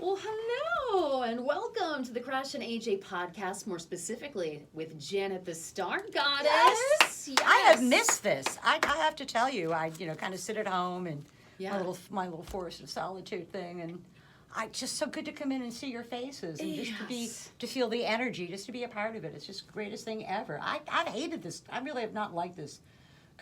Well, hello, and welcome to the Crash and AJ podcast, more specifically with Janet the Star Goddess. Yes. I have missed this. I have to tell you, I kind of sit at home and my little forest of solitude thing, and just so good to come in and see your faces and just to feel the energy, just to be a part of it. It's just the greatest thing ever. I've hated this. I really have not liked this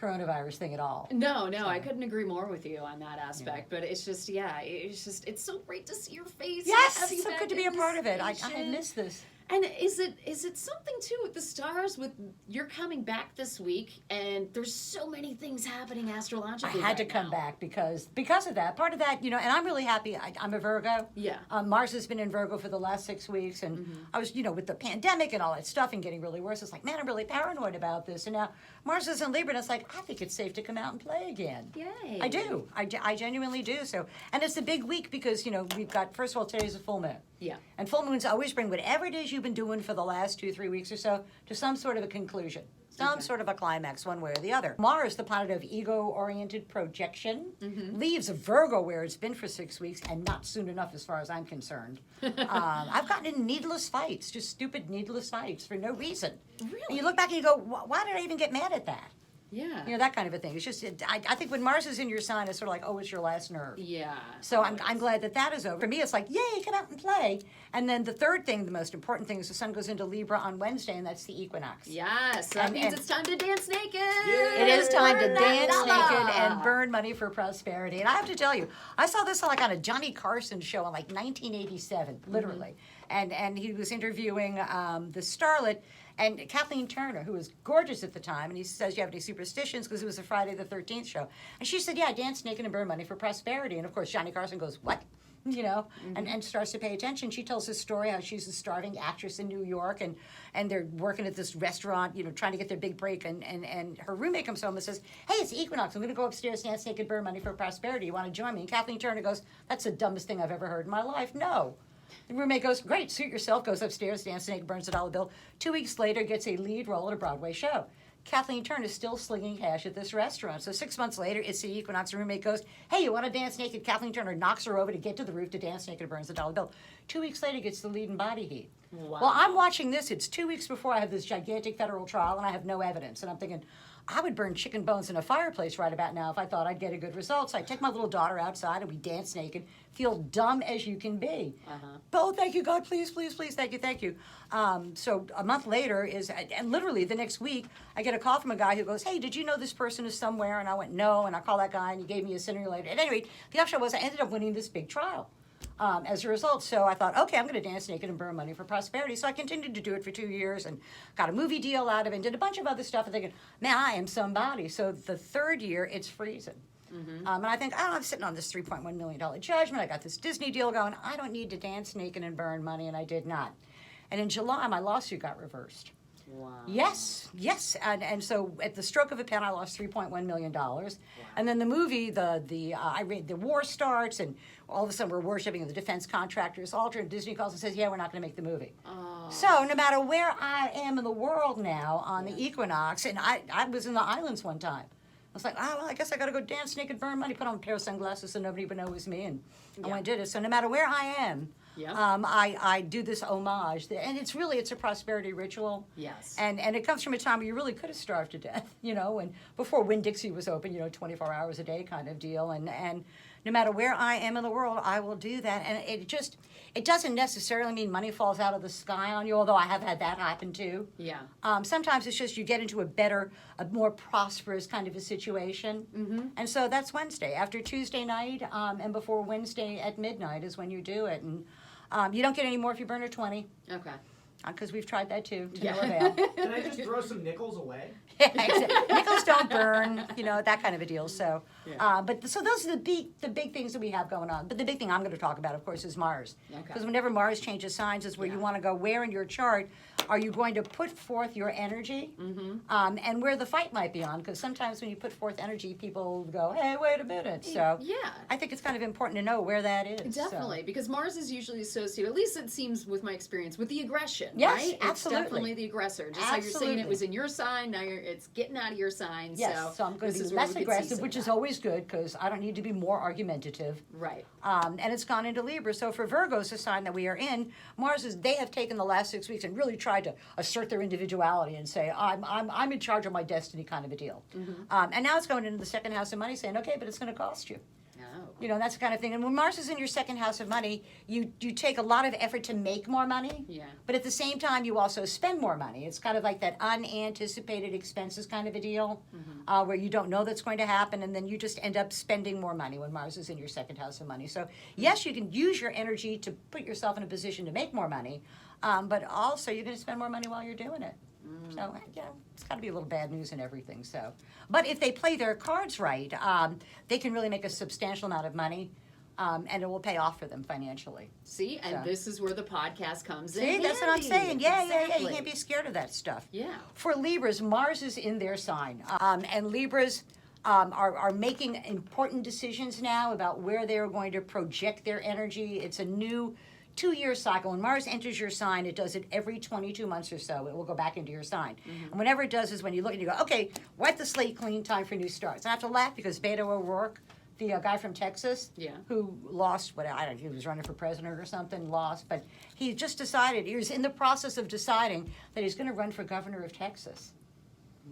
coronavirus thing at all. No, I couldn't agree more with you on that aspect. Yeah. But it's just, it's so great to see your face. Yes, it's so good to be a part of it. I have missed this. And is it something too with the stars? With you're coming back this week, and there's so many things happening astrologically. I had to come back because of that. Part of that, and I'm really happy. I'm a Virgo. Yeah. Mars has been in Virgo for the last 6 weeks, and I was, with the pandemic and all that stuff and getting really worse. It's like, man, I'm really paranoid about this. And now Mars is in Libra, and it's like, I think it's safe to come out and play again. Yay! I do. I genuinely do. So, and it's a big week because we've got, first of all, today's a full moon. Yeah. And full moons always bring whatever it is you've been doing for the last 2-3 weeks or so to some sort of a conclusion, some sort of a climax, one way or the other. Mars, the planet of ego-oriented projection, leaves Virgo where it's been for 6 weeks, and not soon enough as far as I'm concerned. I've gotten in needless fights, just stupid needless fights for no reason. Really? And you look back and you go, why did I even get mad at that? Yeah. That kind of a thing. It's just, I think when Mars is in your sign, it's sort of like, oh, it's your last nerve. Yeah. So I'm glad that is over. For me, it's like, yay, come out and play. And then the third thing, the most important thing, is the sun goes into Libra on Wednesday, and that's the equinox. Yes. That means it's time to dance naked. Yeah. It is time to dance naked and burn money for prosperity. And I have to tell you, I saw this on a Johnny Carson show in 1987, literally. And he was interviewing the starlet, and Kathleen Turner, who was gorgeous at the time, and he says, you have any superstitions? Because it was a Friday the 13th show. And she said, yeah, I dance naked and burn money for prosperity. And of course, Johnny Carson goes, what? And starts to pay attention. She tells this story how she's a starving actress in New York, and they're working at this restaurant, trying to get their big break. And her roommate comes home and says, hey, it's equinox. I'm going to go upstairs, dance naked, burn money for prosperity. You want to join me? And Kathleen Turner goes, that's the dumbest thing I've ever heard in my life. No. The roommate goes, great, suit yourself, goes upstairs, dances naked, burns a dollar bill. 2 weeks later, gets a lead role at a Broadway show. Kathleen Turner is still slinging cash at this restaurant. So 6 months later, it's the equinox. The roommate goes, hey, you want to dance naked? Kathleen Turner knocks her over to get to the roof to dance naked, burns a dollar bill. 2 weeks later, gets the lead in Body Heat. Wow. Well, I'm watching this. It's 2 weeks before I have this gigantic federal trial, and I have no evidence. And I'm thinking, I would burn chicken bones in a fireplace right about now if I thought I'd get a good result. So I take my little daughter outside, and we dance naked, feel dumb as you can be. Oh, thank you, God, please, please, please, thank you. So a month later and literally the next week, I get a call from a guy who goes, hey, did you know this person is somewhere? And I went, no, and I call that guy, and he gave me a simulator. At any rate, the upshot was I ended up winning this big trial. As a result. So I thought, okay, I'm going to dance naked and burn money for prosperity. So I continued to do it for 2 years and got a movie deal out of it and did a bunch of other stuff and thinking, man, I am somebody. So the third year, it's freezing. And I think, I'm sitting on this $3.1 million judgment. I got this Disney deal going. I don't need to dance naked and burn money, and I did not. And in July, my lawsuit got reversed. Wow. Yes. And so at the stroke of a pen, I lost $3.1 million. Wow. And then the movie, I read the war starts, and all of a sudden we're worshiping the defense contractors. Alternate Disney calls and says, yeah, we're not going to make the movie. Oh. So no matter where I am in the world now on the equinox, and I was in the islands one time. I was like, I guess I got to go dance naked, burn money, put on a pair of sunglasses so nobody would know it was me, and I went and did it. So no matter where I am, I do this homage, and it's a prosperity ritual. Yes. And it comes from a time where you really could have starved to death, and before Winn-Dixie was open, 24 hours a day kind of deal, and no matter where I am in the world, I will do that. And it doesn't necessarily mean money falls out of the sky on you, although I have had that happen too. Yeah. Sometimes it's just you get into a more prosperous kind of a situation. And so that's Wednesday. After Tuesday night and before Wednesday at midnight is when you do it. And you don't get any more if you burn a 20. Okay. Because we've tried that too, to no avail. Can I just throw some nickels away? Nickels don't burn, that kind of a deal. So, so those are the big things that we have going on. But the big thing I'm going to talk about, of course, is Mars. Because whenever Mars changes signs is where you want to go. Where in your chart are you going to put forth your energy, and where the fight might be on? Because sometimes when you put forth energy, people go, "Hey, wait a minute." So, I think it's kind of important to know where that is. Definitely, because Mars is usually associated, at least it seems with my experience, with the aggression. Yes, right? It's absolutely. definitely the aggressor. Just how you're saying it Absolutely. was in your sign, now it's getting out of your sign. Yes, so I'm going this to is be where less we could see aggressive, some which of is that. always good because I don't need to be more argumentative. Right. And it's gone into Libra. So for Virgos, the sign that we are in, they have taken the last 6 weeks and really tried to assert their individuality and say, I'm in charge of my destiny kind of a deal. And now it's going into the second house of money saying, okay, but it's going to cost you. Oh. You know, that's the kind of thing. And when Mars is in your second house of money, you take a lot of effort to make more money. Yeah. But at the same time, you also spend more money. It's kind of like that unanticipated expenses kind of a deal, where you don't know that's going to happen, and then you just end up spending more money when Mars is in your second house of money. So yes, you can use your energy to put yourself in a position to make more money, but also you're going to spend more money while you're doing it. So, yeah, it's got to be a little bad news and everything. So, but if they play their cards right, they can really make a substantial amount of money, and it will pay off for them financially. See, and So. this is where the podcast comes in. See, that's what I'm handy. saying. Yeah. You Exactly. can't be scared of that stuff. Yeah. For Libras, Mars is in their sign, and Libras are making important decisions now about where they're going to project their energy. It's a new 2-year cycle. When Mars enters your sign, it does it every 22 months or so. It will go back into your sign. And whenever it does is when you look and you go, okay, wipe the slate clean, time for new starts. And I have to laugh because Beto O'Rourke, the guy from Texas, Yeah. who lost, I don't know, he was running for president or something, lost, but he just decided, he was in the process of deciding that he's going to run for governor of Texas.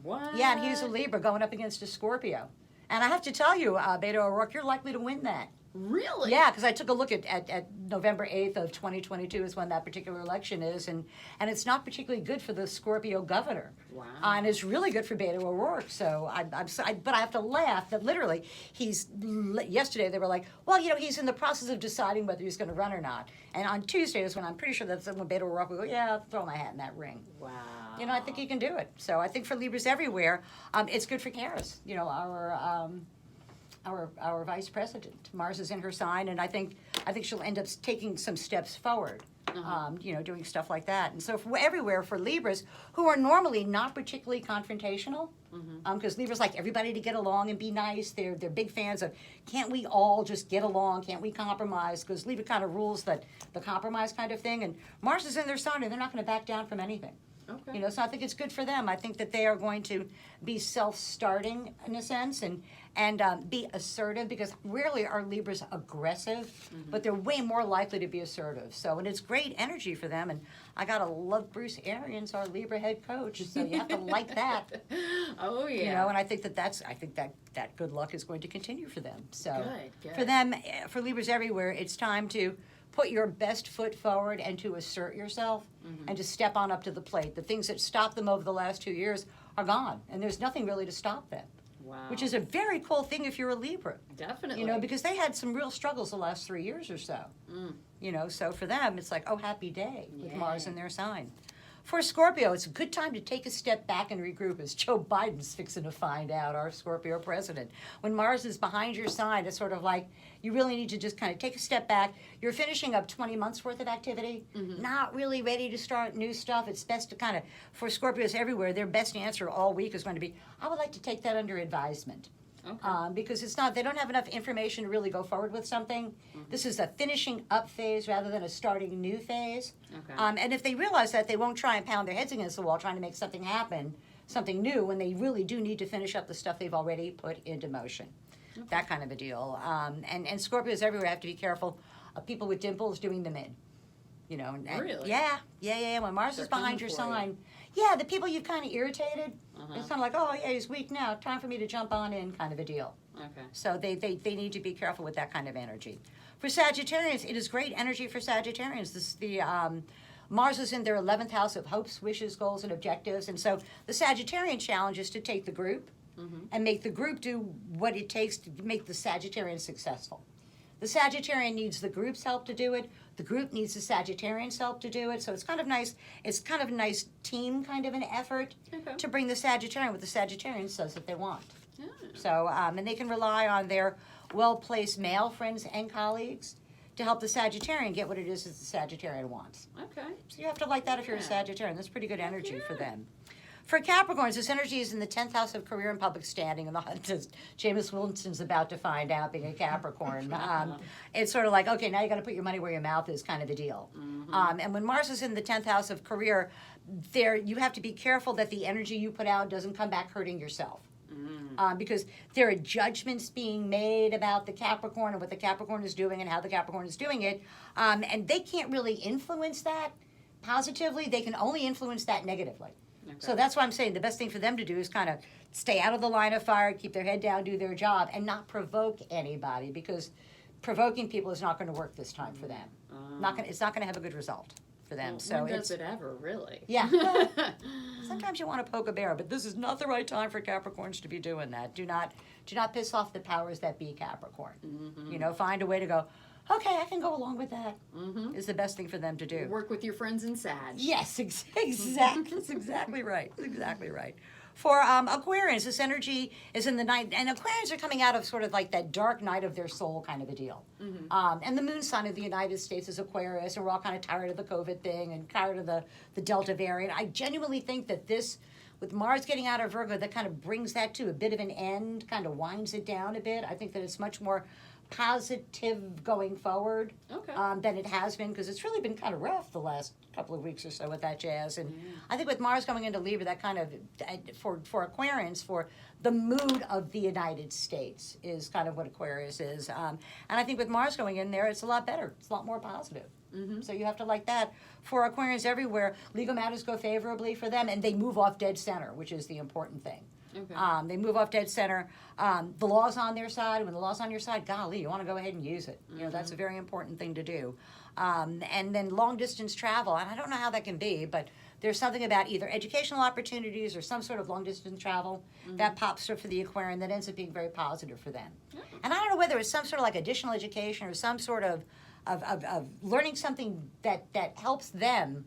What? Yeah, and he's a Libra going up against a Scorpio. And I have to tell you, Beto O'Rourke, you're likely to win that. Really? Yeah, because I took a look at November 8th of 2022 is when that particular election is, and it's not particularly good for the Scorpio governor. Wow. And it's really good for Beto O'Rourke. So but I have to laugh that literally yesterday they were like, well, you know, he's in the process of deciding whether he's going to run or not. And on Tuesday is when I'm pretty sure that's when Beto O'Rourke will go, yeah, I'll throw my hat in that ring. Wow. You know, I think he can do it. So I think for Libras everywhere, it's good for Karis, you know, our vice president. Mars is in her sign, and I think she'll end up taking some steps forward, you know, doing stuff like that. And so everywhere for Libras, who are normally not particularly confrontational, because Libras like everybody to get along and be nice. They're big fans of, can't we all just get along? Can't we compromise? Because Libra kind of rules the compromise kind of thing. And Mars is in their sign, and they're not going to back down from anything. Okay. You know, so I think it's good for them. I think that they are going to be self-starting in a sense and be assertive, because rarely are Libras aggressive, but they're way more likely to be assertive. So, and it's great energy for them. And I gotta love Bruce Arians, our Libra head coach. So you have to like that. Oh yeah. You know, and I think that good luck is going to continue for them. So Good. for them, for Libras everywhere, it's time to put your best foot forward and to assert yourself and to step on up to the plate. The things that stopped them over the last 2 years are gone, and there's nothing really to stop them. Wow. Which is a very cool thing if you're a Libra. Definitely. You know, because they had some real struggles the last 3 years or so. You know, so for them, it's like, oh, happy day with Yeah. Mars in their sign. For Scorpio, it's a good time to take a step back and regroup, as Joe Biden's fixing to find out, our Scorpio president. When Mars is behind your sign, it's sort of like you really need to just kind of take a step back. You're finishing up 20 months worth of activity, not really ready to start new stuff. It's best to kind of, for Scorpios everywhere, their best answer all week is going to be, I would like to take that under advisement. Okay. Because they don't have enough information to really go forward with something. This is a finishing up phase rather than a starting new phase. Okay. And if they realize that, they won't try and pound their heads against the wall trying to make something happen, something new, when they really do need to finish up the stuff they've already put into motion. Okay. That kind of a deal. And Scorpios everywhere have to be careful of people with dimples doing them in. You know, and Really? Yeah. When Mars They're is behind coming your for sign, yeah, the people you've kind of irritated, Uh-huh. it's kind of like, oh yeah, he's weak now. Time for me to jump on in, kind of a deal. Okay. So they need to be careful with that kind of energy. For Sagittarians, it is great energy for Sagittarians. Mars is in their 11th house of hopes, wishes, goals, and objectives. And so the Sagittarian challenge is to take the group and make the group do what it takes to make the Sagittarian successful. The Sagittarian needs the group's help to do it. The group needs the Sagittarian's help to do it. So it's kind of nice. It's kind of a nice team kind of an effort Okay. to bring the Sagittarian what the Sagittarian says that they want. Yeah. So, and they can rely on their well-placed male friends and colleagues to help the Sagittarian get what it is that the Sagittarian wants. Okay. So you have to like that if you're a Yeah. Sagittarian. That's pretty good energy for yeah. them. For Capricorns, this energy is in the 10th house of career and public standing, and Jameis Winston's about to find out, being a Capricorn. It's sort of like, okay, now you got to put your money where your mouth is, kind of a deal. And when Mars is in the 10th house of career, you have to be careful that the energy you put out doesn't come back hurting yourself. Because there are judgments being made about the Capricorn and what the Capricorn is doing and how the Capricorn is doing it, and they can't really influence that positively. They can only influence that negatively. Okay. So that's why I'm saying the best thing for them to do is kind of stay out of the line of fire, keep their head down, do their job, and not provoke anybody, because provoking people is not going to work this time for them. It's not going to have a good result for them. Well, so when does it ever, really? Yeah. Sometimes you want to poke a bear, but this is not the right time for Capricorns to be doing that. Do not piss off the powers that be, Capricorn. You know, find a way to go, okay, I can go along with that. Is the best thing for them to do. Work with your friends in Sag. Yes, exactly. That's exactly right. Exactly right. For Aquarians, this energy is in the night, and Aquarians are coming out of sort of like that dark night of their soul kind of a deal. And the moon sign of the United States is Aquarius, and we're all kind of tired of the COVID thing and tired of the Delta variant. I genuinely think that this, with Mars getting out of Virgo, that kind of brings that to a bit of an end, kind of winds it down a bit. I think that it's much more positive going forward than it has been, because it's really been kind of rough the last couple of weeks or so with that jazz. And I think with Mars going into Libra, that kind of, for Aquarians, for the mood of the United States is kind of what Aquarius is. And I think with Mars going in there, it's a lot better. It's a lot more positive. So you have to like that. For Aquarians everywhere, legal matters go favorably for them, and they move off dead center, which is the important thing. They move off dead center. The law's on their side. When the law's on your side, golly, you want to go ahead and use it. You know, that's a very important thing to do. And then long distance travel, and I don't know how that can be, but there's something about either educational opportunities or some sort of long distance travel that pops up for the Aquarian that ends up being very positive for them. And I don't know whether it's some sort of like additional education or some sort of learning something that helps them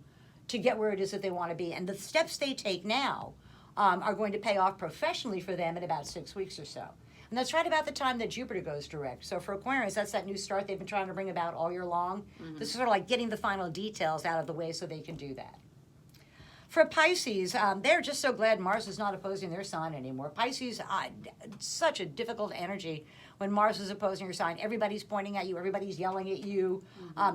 to get where it is that they want to be. And the steps they take now are going to pay off professionally for them in about 6 weeks or so. And that's right about the time that Jupiter goes direct. So for Aquarians, that's that new start they've been trying to bring about all year long. This is sort of like getting the final details out of the way so they can do that. For Pisces, they're just so glad Mars is not opposing their sign anymore. Pisces, such a difficult energy when Mars is opposing your sign. Everybody's pointing at you. Everybody's yelling at you.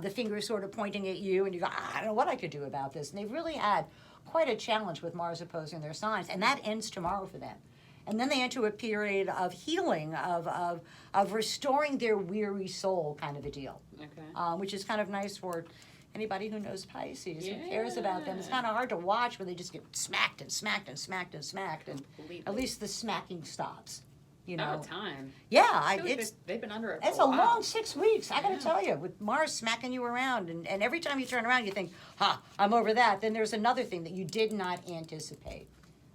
The finger is sort of pointing at you. And you go, I don't know what I could do about this. And they've really had quite a challenge with Mars opposing their signs. And that ends tomorrow for them. And then they enter a period of healing, of restoring their weary soul kind of a deal. Which is kind of nice for anybody who knows Pisces, who cares about them. It's kind of hard to watch when they just get smacked and smacked and smacked and smacked. And at least the smacking stops. You know, time. Yeah, They've been under it. It's a long 6 weeks. I got to tell you, with Mars smacking you around, and every time you turn around, you think, I'm over that. Then there's another thing that you did not anticipate,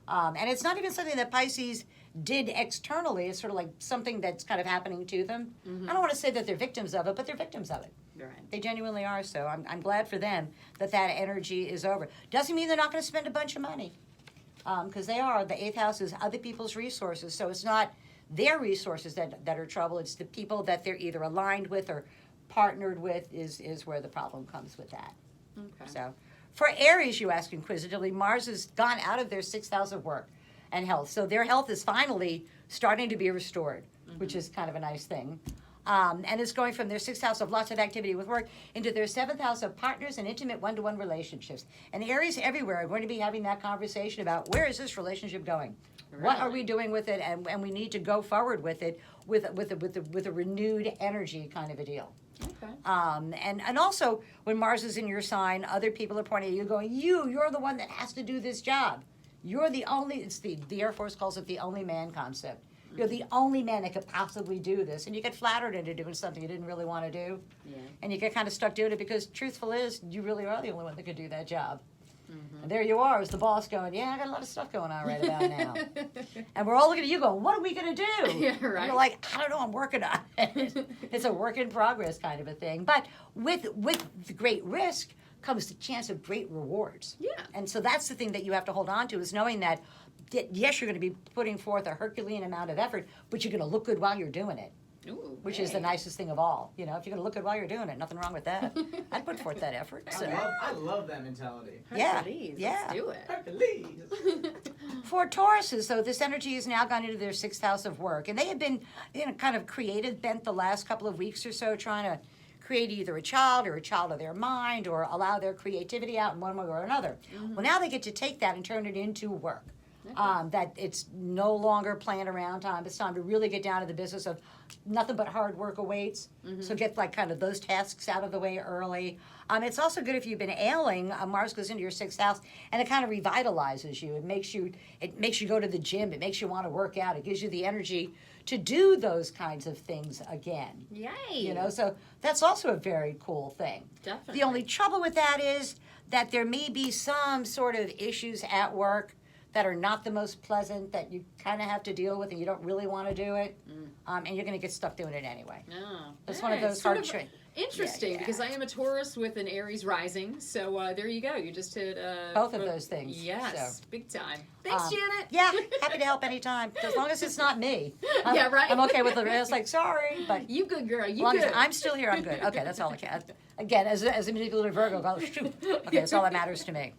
and it's not even something that Pisces did externally. It's sort of like something that's kind of happening to them. I don't want to say that they're victims of it, but they're victims of it. Right. They genuinely are. So I'm glad for them that energy is over. Doesn't mean they're not going to spend a bunch of money, because they are. The 8th house is other people's resources, so it's not their resources that are trouble. It's the people that they're either aligned with or partnered with is where the problem comes with that. So for Aries, you ask inquisitively, Mars has gone out of their 6th house of work and health. So their health is finally starting to be restored, which is kind of a nice thing. And it's going from their 6th house of lots of activity with work into their 7th house of partners and intimate one-to-one relationships. And Aries everywhere are going to be having that conversation about, where is this relationship going? Really? What are we doing with it? And we need to go forward with it with a renewed energy kind of a deal. And also, when Mars is in your sign, other people are pointing at you going, you're the one that has to do this job. You're the only, it's the Air Force calls it the only man concept. You're the only man that could possibly do this. And you get flattered into doing something you didn't really want to do. And you get kind of stuck doing it because truthful is, you really are the only one that could do that job. And there you are as the boss going, I got a lot of stuff going on right about now. And we're all looking at you going, what are we going to do? Right. And you're like, I don't know, I'm working on it. It's a work in progress kind of a thing. But with the great risk comes the chance of great rewards. And so that's the thing that you have to hold on to, is knowing that, yes, you're going to be putting forth a Herculean amount of effort, but you're going to look good while you're doing it. Which is the nicest thing of all. You know, if you're going to look good while you're doing it, nothing wrong with that. I'd put forth that effort. So. I love that mentality. Hercules, let's do it. Hercules. For Tauruses, though, this energy has now gone into their 6th house of work. And they have been in a kind of creative bent the last couple of weeks or so, trying to create either a child or a child of their mind or allow their creativity out in one way or another. Well, now they get to take that and turn it into work. That it's no longer playing around time. It's time to really get down to the business of nothing but hard work awaits. So get like kind of those tasks out of the way early. It's also good if you've been ailing. Mars goes into your 6th house and it kind of revitalizes you. It makes you go to the gym. It makes you want to work out. It gives you the energy to do those kinds of things again. Yay! You know, so that's also a very cool thing. Definitely. The only trouble with that is that there may be some sort of issues at work that are not the most pleasant, that you kind of have to deal with and you don't really want to do it, and you're going to get stuck doing it anyway. No. It's one of those hard traits. Interesting, Yeah. because I am a Taurus with an Aries rising, so there you go. You just hit Both of those things. Yes, So. big time. Thanks, Janet. Yeah, happy to help anytime. As long as it's not me. Yeah, right. I'm okay with the rest. Like, sorry, but You good girl. as You long good. as I'm still here, I'm good. Okay, that's all I can. Again, as a manipulative Virgo, go, shoot. Okay, that's all that matters to me.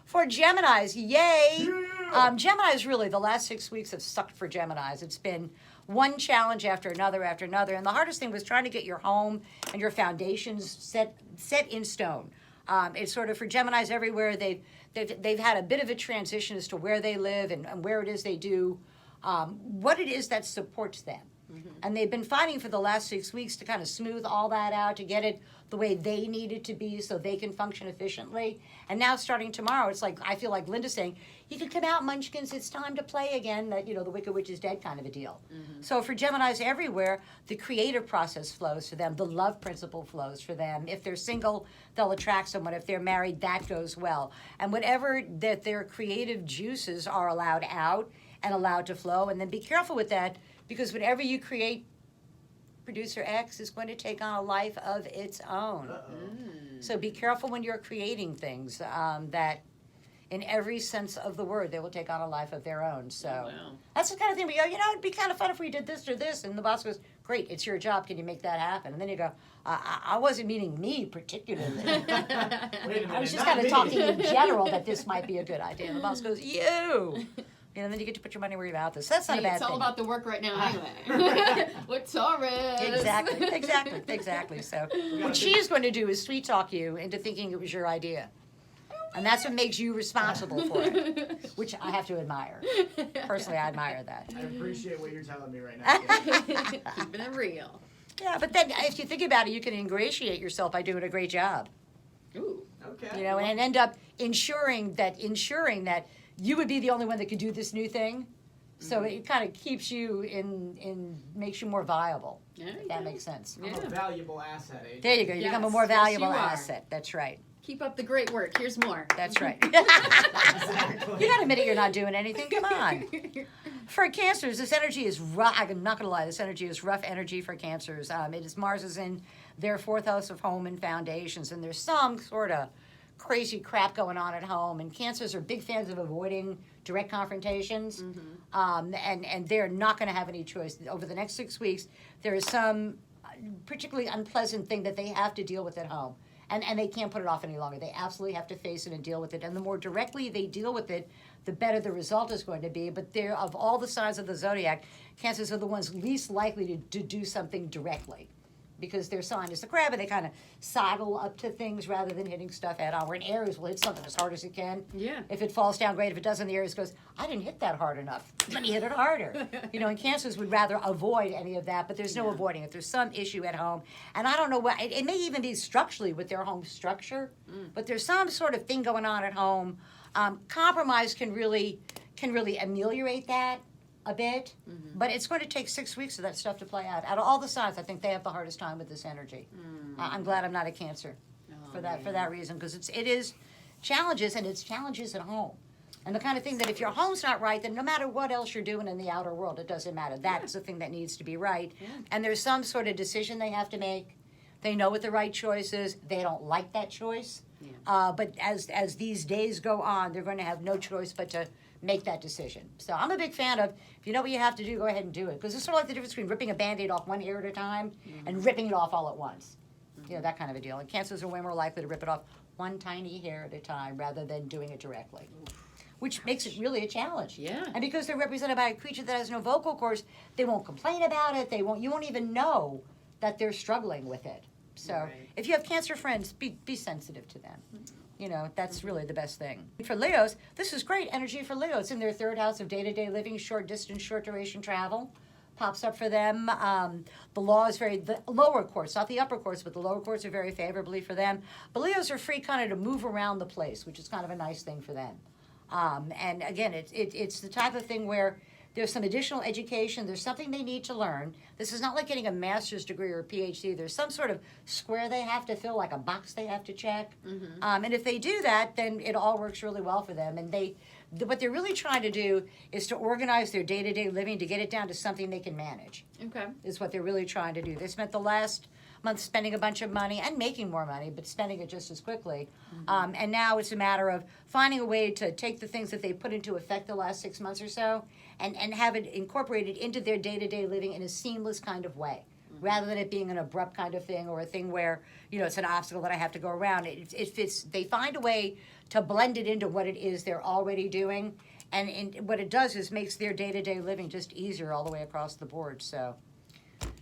For Geminis, yay! Geminis, really, the last 6 weeks have sucked for Geminis. It's been one challenge after another, and the hardest thing was trying to get your home and your foundations set in stone. It's sort of for Geminis everywhere. They've had a bit of a transition as to where they live and where it is they do, what it is that supports them. And they've been fighting for the last 6 weeks to kind of smooth all that out, to get it the way they need it to be so they can function efficiently. And now starting tomorrow, it's like, I feel like Linda's saying, you can come out, munchkins, it's time to play again, that, the Wicked Witch is dead kind of a deal. So for Geminis everywhere, the creative process flows for them, the love principle flows for them. If they're single, they'll attract someone. If they're married, that goes well. And whatever that their creative juices are allowed out and allowed to flow, and then be careful with that, because whatever you create, producer X is going to take on a life of its own. So be careful when you're creating things that, in every sense of the word, they will take on a life of their own. So that's the kind of thing we go, it'd be kind of fun if we did this or this. And the boss goes, great, it's your job. Can you make that happen? And then you go, I wasn't meaning me particularly. Wait a minute, I was just not kind of me. talking in general that this might be a good idea. And the boss goes, you. And then you get to put your money where your mouth is. So that's not a bad It's all thing. about the work right now anyway. We're Taurus. Exactly. So what she's going to do is sweet talk you into thinking it was your idea. And that's what makes you responsible for it, which I have to admire. Personally, I admire that. I appreciate what you're telling me right now. Keeping it real. Yeah, but then if you think about it, you can ingratiate yourself by doing a great job. Ooh. Okay. And end up ensuring that you would be the only one that could do this new thing. So it kind of keeps you makes you more viable. There you If that go. makes sense. I'm a valuable asset, AJ. There you go. You become a Yes, more yes, valuable you are. asset. That's right. Keep up the great work. Here's more. That's right. Exactly. You got to admit it, you're not doing anything. Come on. For Cancers, this energy is rough. I'm not going to lie. This energy is rough energy for Cancers. Mars is in their 4th house of home and foundations, and there's some sort of crazy crap going on at home. And Cancers are big fans of avoiding direct confrontations, and they're not going to have any choice. Over the next 6 weeks, there is some particularly unpleasant thing that they have to deal with at home. And they can't put it off any longer. They absolutely have to face it and deal with it. And the more directly they deal with it, the better the result is going to be. But they're, of all the signs of the zodiac, Cancers are the ones least likely to do something directly, because their sign is the crab, and they kind of sidle up to things rather than hitting stuff head on. Where an Aries will hit something as hard as it can. Yeah. If it falls down, great. If it doesn't, the Aries goes, I didn't hit that hard enough. Let me hit it harder. And Cancers would rather avoid any of that, but there's no avoiding it. There's some issue at home. And I don't know what, it may even be structurally with their home structure, but there's some sort of thing going on at home. Compromise can really ameliorate that a bit, but it's going to take 6 weeks of that stuff to play out. Out of all the signs, I think they have the hardest time with this energy. I'm glad I'm not a Cancer for that reason, because it is challenges, and it's challenges at home. And the kind of thing that if your home's not right, then no matter what else you're doing in the outer world, it doesn't matter. That's the thing that needs to be right. And there's some sort of decision they have to make. They know what the right choice is. They don't like that choice. But as these days go on, they're going to have no choice but to make that decision. So I'm a big fan of, if you know what you have to do, go ahead and do it. Because it's sort of like the difference between ripping a Band-Aid off one hair at a time and ripping it off all at once. That kind of a deal. And Cancers are way more likely to rip it off one tiny hair at a time rather than doing it directly. which makes it really a challenge. Yeah. And because they're represented by a creature that has no vocal cords, they won't complain about it. You won't even know that they're struggling with it. So Right. if you have Cancer friends, be sensitive to them. You know, that's really the best thing. For Leos, this is great energy for Leos. In their third house of day-to-day living, short distance, short duration travel pops up for them. The lower courts, not the upper courts, but the lower courts are very favorably for them. But Leos are free kind of to move around the place, which is kind of a nice thing for them. And again, it's the type of thing where there's some additional education. There's something they need to learn. This is not like getting a master's degree or a PhD. There's some sort of square they have to fill, like a box they have to check. And if they do that, then it all works really well for them. And what they're really trying to do is to organize their day-to-day living to get it down to something they can manage. Okay. Is what they're really trying to do. They spent the last month spending a bunch of money and making more money, but spending it just as quickly. And now it's a matter of finding a way to take the things that they put into effect the last 6 months or so and have it incorporated into their day-to-day living in a seamless kind of way. Rather than it being an abrupt kind of thing or a thing where, you know, it's an obstacle that I have to go around. They find a way to blend it into what it is they're already doing. And what it does is makes their day-to-day living just easier all the way across the board. So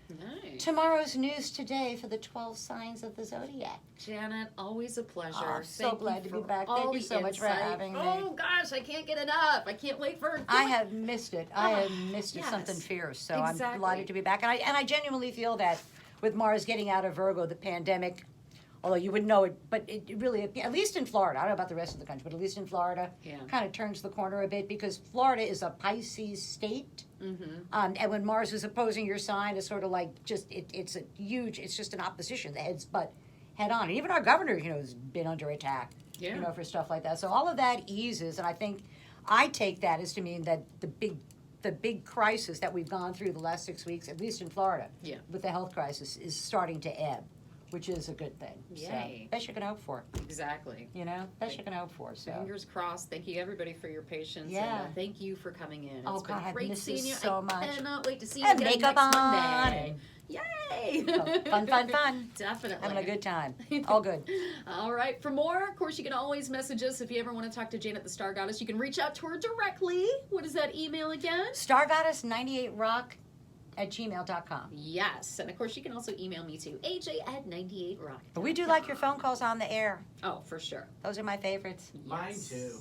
Nice. tomorrow's news today for the 12 signs of the zodiac. Janet, always a pleasure. Oh, so Thank glad you to be for back. all Thank you the so much for insight. having me. Oh gosh, I can't get enough. I can't wait for. I have missed it. I have missed it, yes. something fierce. So I'm Exactly. delighted to be back. And I genuinely feel that with Mars getting out of Virgo, the pandemic, although you wouldn't know it, but it really, at least in Florida, I don't know about the rest of the country, but at least in Florida, Yeah. kind of turns the corner a bit because Florida is a Pisces state. And when Mars is opposing your sign, it's sort of like it's just an opposition, the head on. And even our governor, you know, has been under attack, Yeah. you know, for stuff like that. So all of that eases, and I take that as to mean that the big crisis that we've gone through the last 6 weeks, at least in Florida, Yeah. with the health crisis, is starting to ebb, which is a good thing. Yay. So, best you can hope for, Exactly. you know? Best you can hope for, so. Fingers crossed. Thank you, everybody, for your patience. Yeah. And thank you for coming in. Oh, It's been God, I've great missed seeing this you. so I much. cannot wait to see you And again makeup next on. Monday. Yay! Fun. Definitely. Having a good time. All good. All right. For more, of course, you can always message us if you ever want to talk to Janet the Star Goddess. You can reach out to her directly. What is that email again? StarGoddess98rock@gmail.com. Yes. And of course, you can also email me too. AJ@98rock. But we do like your phone calls on the air. Oh, for sure. Those are my favorites. Mine Yes. too.